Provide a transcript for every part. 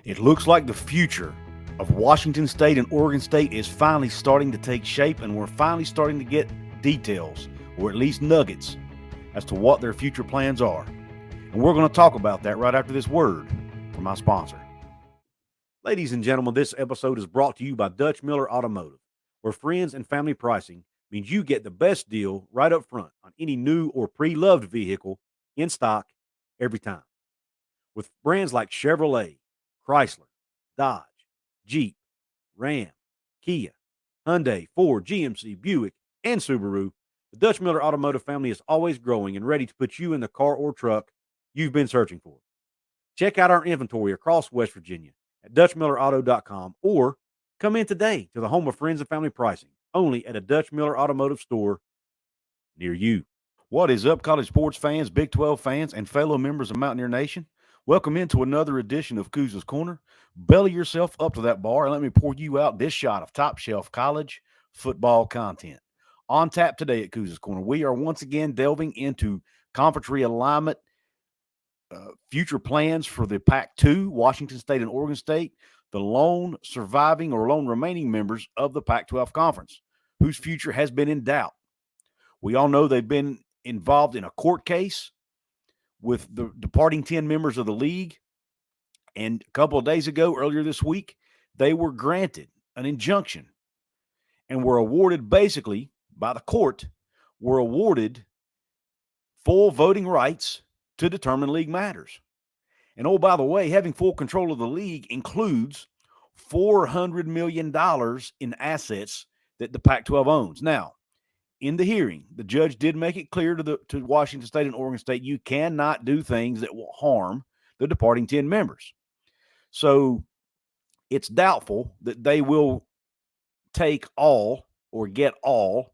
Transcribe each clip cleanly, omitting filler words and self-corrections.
It looks like the future of Washington State and Oregon State is finally starting to take shape, and we're finally starting to get details, or at least nuggets, as to what their future plans are. And we're going to talk about that right after this word from my sponsor. Ladies and gentlemen, this episode is brought to you by Dutch Miller Automotive, where friends and family pricing means you get the best deal right up front on any new or pre-loved vehicle in stock every time. With brands like Chevrolet, Chrysler, Dodge, Jeep, Ram, Kia, Hyundai, Ford, GMC, Buick, and Subaru, the Dutch Miller Automotive family is always growing and ready to put you in the car or truck you've been searching for. Check out our inventory across West Virginia at DutchMillerAuto.com or come in today to the home of friends and family pricing, only at a Dutch Miller Automotive store near you. What is up, college sports fans, Big 12 fans, and fellow members of Mountaineer Nation? Welcome into another edition of Couz's Corner. Belly yourself up to that bar and let me pour you out this shot of top shelf college football content. On tap today at Couz's Corner, we are once again delving into conference realignment, future plans for the Pac-2, Washington State and Oregon State, the lone surviving or lone remaining members of the Pac-12 conference, whose future has been in doubt. We all know they've been involved in a court case with the departing 10 members of the league. And a couple of days ago, earlier this week, they were granted an injunction and were awarded, basically, by the court, were awarded full voting rights to determine league matters. And oh, by the way, having full control of the league includes $400 million in assets that the Pac-12 owns. Now, in the hearing, the judge did make it clear to Washington State and Oregon State, you cannot do things that will harm the departing 10 members. So it's doubtful that they will take all or get all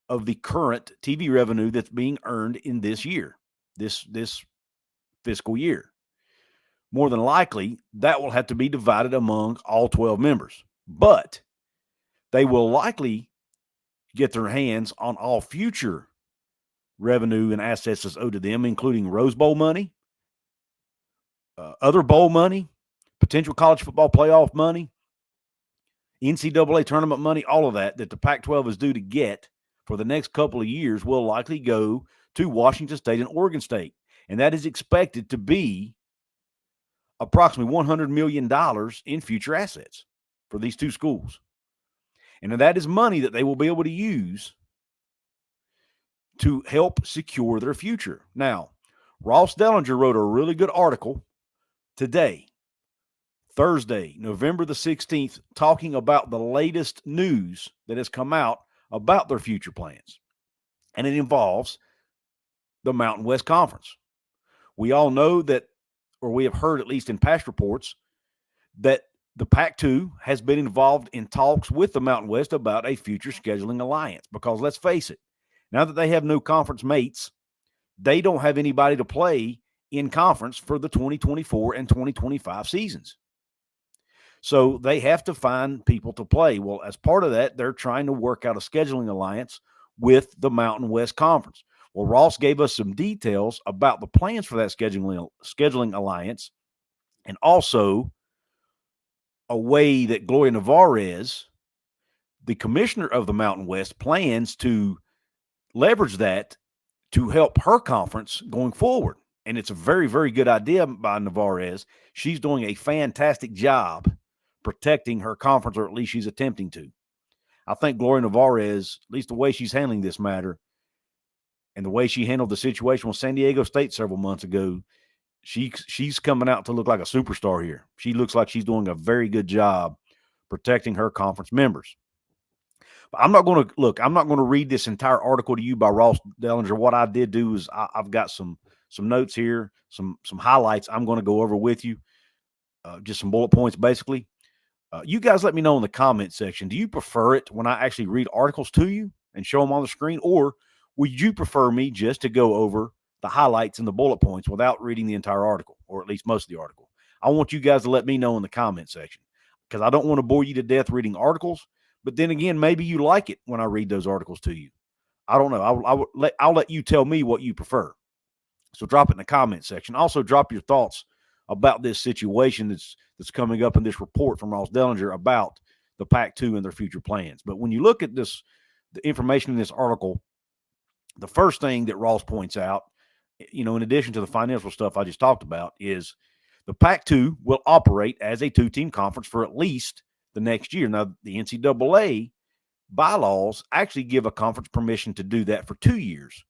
of the current TV revenue that's being earned in this year, this fiscal year. More than likely, that will have to be divided among all 12 members. But they will likely get their hands on all future revenue and assets that's owed to them, including Rose Bowl money, other bowl money, potential college football playoff money, NCAA tournament money, all of that the Pac-12 is due to get for the next couple of years will likely go to Washington State and Oregon State. And that is expected to be approximately $100 million in future assets for these two schools. And that is money that they will be able to use to help secure their future. Now, Ross Dellinger wrote a really good article today, Thursday, November the 16th, talking about the latest news that has come out about their future plans. And it involves the Mountain West Conference. We all know that, or we have heard at least in past reports, that the Pac-2 has been involved in talks with the Mountain West about a future scheduling alliance because let's face it, now that they have no conference mates, they don't have anybody to play in conference for the 2024 and 2025 seasons. So they have to find people to play. Well, as part of that, they're trying to work out a scheduling alliance with the Mountain West Conference. Well, Ross gave us some details about the plans for that scheduling alliance and also a way that Gloria Nevarez, the commissioner of the Mountain West, plans to leverage that to help her conference going forward. And it's a very, very good idea by Nevarez. She's doing a fantastic job protecting her conference, or at least she's attempting to. I think Gloria Nevarez, at least the way she's handling this matter and the way she handled the situation with San Diego State several months ago, she's coming out to look like a superstar here. She looks like she's doing a very good job protecting her conference members. But I'm not going to read this entire article to you by Ross Dellinger. What I did do is I've got some notes here, some highlights I'm going to go over with you, just some bullet points basically. You guys let me know in the comment section. Do you prefer it when I actually read articles to you and show them on the screen, or would you prefer me just to go over the highlights and the bullet points without reading the entire article, or at least most of the article? I want you guys to let me know in the comment section because I don't want to bore you to death reading articles. But then again, maybe you like it when I read those articles to you. I don't know. I'll let you tell me what you prefer. So drop it in the comment section. Also, drop your thoughts about this situation that's coming up in this report from Ross Dellinger about the Pac-2 and their future plans. But when you look at this, the information in this article, the first thing that Ross points out, in addition to the financial stuff I just talked about, is the Pac-2 will operate as a two-team conference for at least the next year. Now, the NCAA bylaws actually give a conference permission to do that for 2 years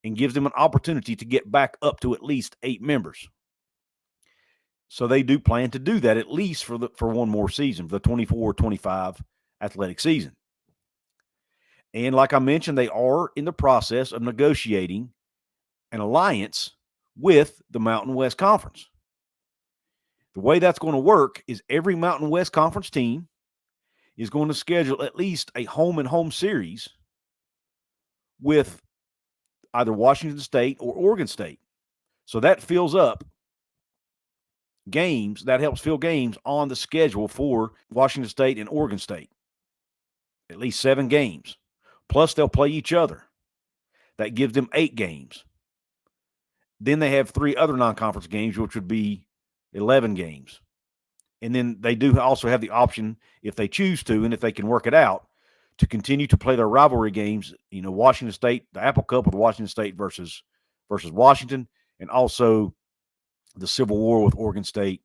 and gives them an opportunity to get back up to at least 8 members. So they do plan to do that at least for one more season, for the 24-25 athletic season. And like I mentioned, they are in the process of negotiating an alliance with the Mountain West Conference. The way that's going to work is every Mountain West Conference team is going to schedule at least a home-and-home series with either Washington State or Oregon State. So that fills up games, that helps fill games on the schedule for Washington State and Oregon State. At least 7 games. Plus, they'll play each other. That gives them 8 games. Then they have 3 other non-conference games, which would be 11 games. And then they do also have the option, if they choose to, and if they can work it out, to continue to play their rivalry games. Washington State, the Apple Cup with Washington State versus Washington, and also the Civil War with Oregon State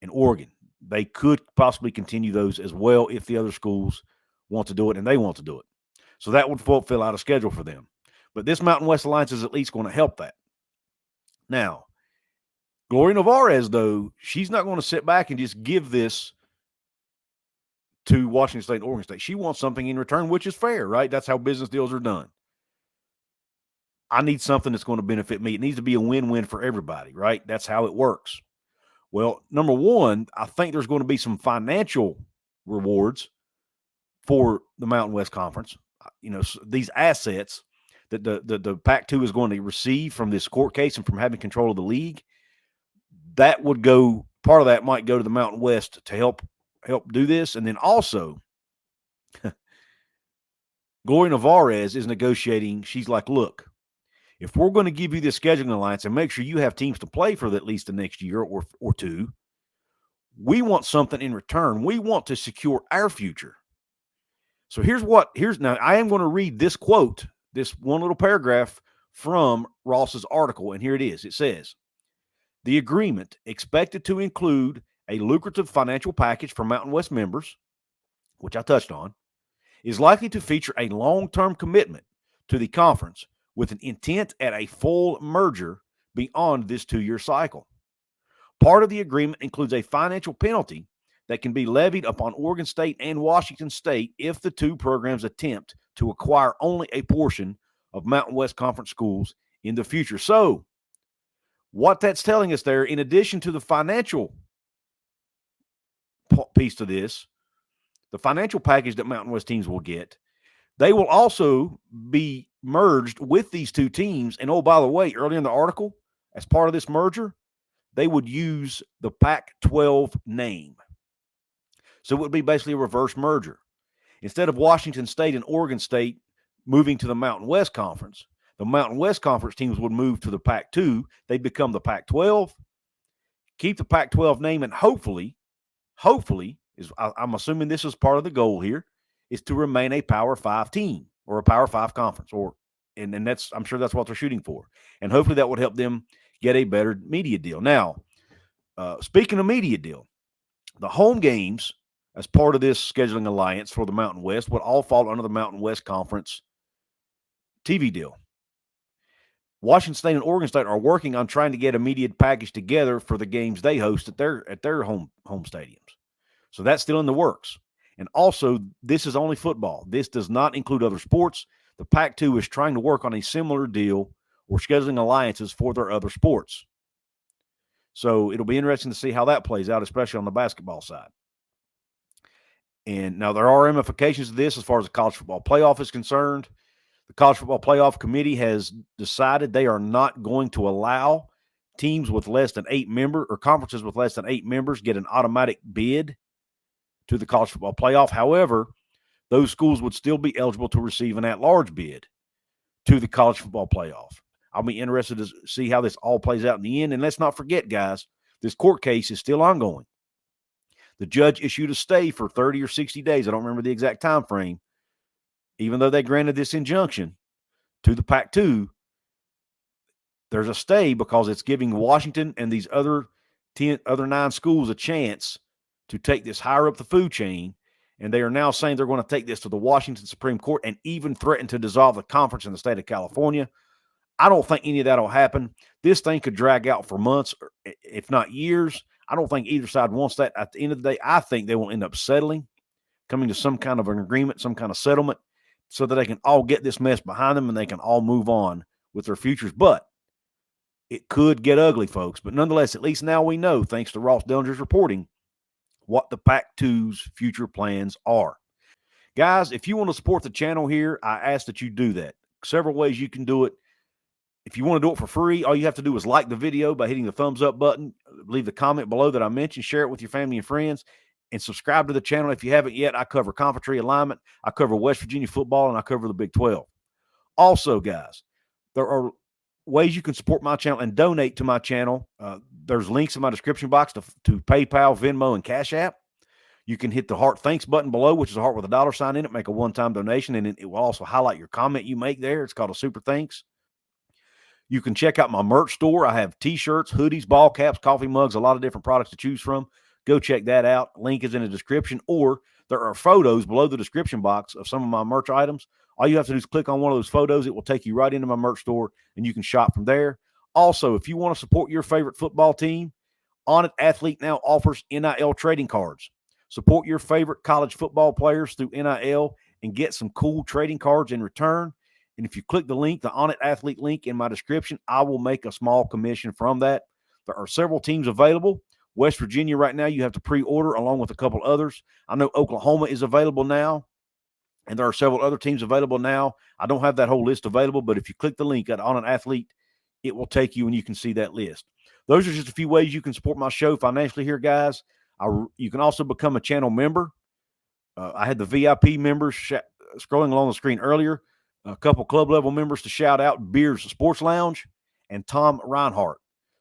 and Oregon. They could possibly continue those as well if the other schools want to do it and they want to do it. So that would fulfill out a schedule for them. But this Mountain West Alliance is at least going to help that. Now, Gloria Nevarez, though, she's not going to sit back and just give this to Washington State and Oregon State. She wants something in return, which is fair, right? That's how business deals are done. I need something that's going to benefit me. It needs to be a win-win for everybody, right? That's how it works. Well, number one, I think there's going to be some financial rewards for the Mountain West Conference. These assets that the Pac-2 is going to receive from this court case and from having control of the league, that would go, part of that might go to the Mountain West to help do this. And then also, Gloria Nevarez is negotiating. She's like, look, if we're going to give you this scheduling alliance and make sure you have teams to play for at least the next year or two, we want something in return. We want to secure our future. So now I am going to read this quote, this one little paragraph from Ross's article, and here it is. It says, the agreement, expected to include a lucrative financial package for Mountain West members, which I touched on, is likely to feature a long-term commitment to the conference with an intent at a full merger beyond this 2-year cycle. Part of the agreement includes a financial penalty that can be levied upon Oregon State and Washington State if the 2 programs attempt to acquire only a portion of Mountain West Conference schools in the future. So, what that's telling us there, in addition to the financial piece to this, the financial package that Mountain West teams will get, they will also be merged with these 2 teams. And, oh, by the way, earlier in the article, as part of this merger, they would use the Pac-12 name. So it would be basically a reverse merger. Instead of Washington State and Oregon State moving to the Mountain West Conference, the Mountain West Conference teams would move to the Pac-2. They'd become the Pac-12, keep the Pac-12 name, and hopefully, I'm assuming this is part of the goal here, is to remain a Power 5 team or a Power 5 conference, and that's, I'm sure that's what they're shooting for. And hopefully that would help them get a better media deal. Now, speaking of media deal, the home games as part of this scheduling alliance for the Mountain West would all fall under the Mountain West Conference TV deal. Washington State and Oregon State are working on trying to get a media package together for the games they host at their home stadiums. So that's still in the works. And also, this is only football. This does not include other sports. The Pac-2 is trying to work on a similar deal or scheduling alliances for their other sports. So it'll be interesting to see how that plays out, especially on the basketball side. And now there are ramifications to this as far as the college football playoff is concerned. The College Football Playoff Committee has decided they are not going to allow teams with less than 8 members or conferences with less than 8 members get an automatic bid to the College Football Playoff. However, those schools would still be eligible to receive an at-large bid to the College Football Playoff. I'll be interested to see how this all plays out in the end. And let's not forget, guys, This court case is still ongoing. The judge issued a stay for 30 or 60 days. I don't remember the exact time frame. Even though they granted this injunction to the Pac-2, there's a stay because it's giving Washington and these other 9 schools a chance to take this higher up the food chain. And they are now saying they're going to take this to the Washington Supreme Court and even threaten to dissolve the conference in the state of California. I don't think any of that will happen. This thing could drag out for months, if not years. I don't think either side wants that. At the end of the day, I think they will end up settling, coming to some kind of an agreement, some kind of settlement, so that they can all get this mess behind them and they can all move on with their futures. But it could get ugly, folks. But nonetheless, at least now we know, thanks to Ross Dellinger's reporting, what the Pac-2's future plans are. Guys, if you want to support the channel here, I ask that you do that. Several ways you can do it. If you want to do it for free, all you have to do is like the video by hitting the thumbs up button, leave the comment below that I mentioned, share it with your family and friends, and subscribe to the channel if you haven't yet. I cover conference realignment, I cover West Virginia football, and I cover the Big 12. Also, guys, there are ways you can support my channel and donate to my channel. There's links in my description box to PayPal, Venmo, and Cash App. You can hit the heart thanks button below, which is a heart with a $sign in it, make a one-time donation, and it will also highlight your comment you make there. It's called a super thanks. You can check out my merch store. I have t-shirts, hoodies, ball caps, coffee mugs, a lot of different products to choose from. Go check that out. Link is in the description, or there are photos below the description box of some of my merch items. All you have to do is click on one of those photos. It will take you right into my merch store, and you can shop from there. Also, if you want to support your favorite football team, On It Athlete now offers NIL trading cards. Support your favorite college football players through NIL and get some cool trading cards in return. And if you click the link, the On It Athlete link in my description, I will make a small commission from that. There are several teams available. West Virginia right now, you have to pre-order along with a couple others. I know Oklahoma is available now, and there are several other teams available now. I don't have that whole list available, but if you click the link at On It Athlete, it will take you and you can see that list. Those are just a few ways you can support my show financially here, guys. You can also become a channel member. I had the VIP members scrolling along the screen earlier. A couple club level members to shout out: Beers Sports Lounge and Tom Reinhart.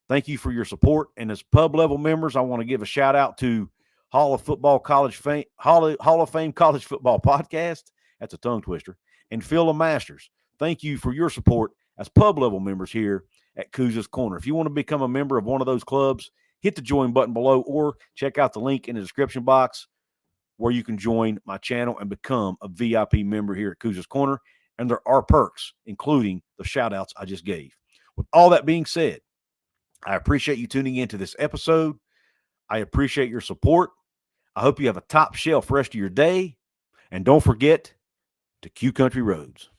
Thank you for your support. And as pub level members, I want to give a shout out to Hall of Fame College Football Podcast. That's a tongue twister. And Phil of Masters. Thank you for your support as pub level members here at Couz's Corner. If you want to become a member of one of those clubs, hit the join button below or check out the link in the description box where you can join my channel and become a VIP member here at Couz's Corner. And there are perks, including the shout outs I just gave. With all that being said, I appreciate you tuning into this episode. I appreciate your support. I hope you have a top shelf rest of your day. And don't forget to Q Country Roads.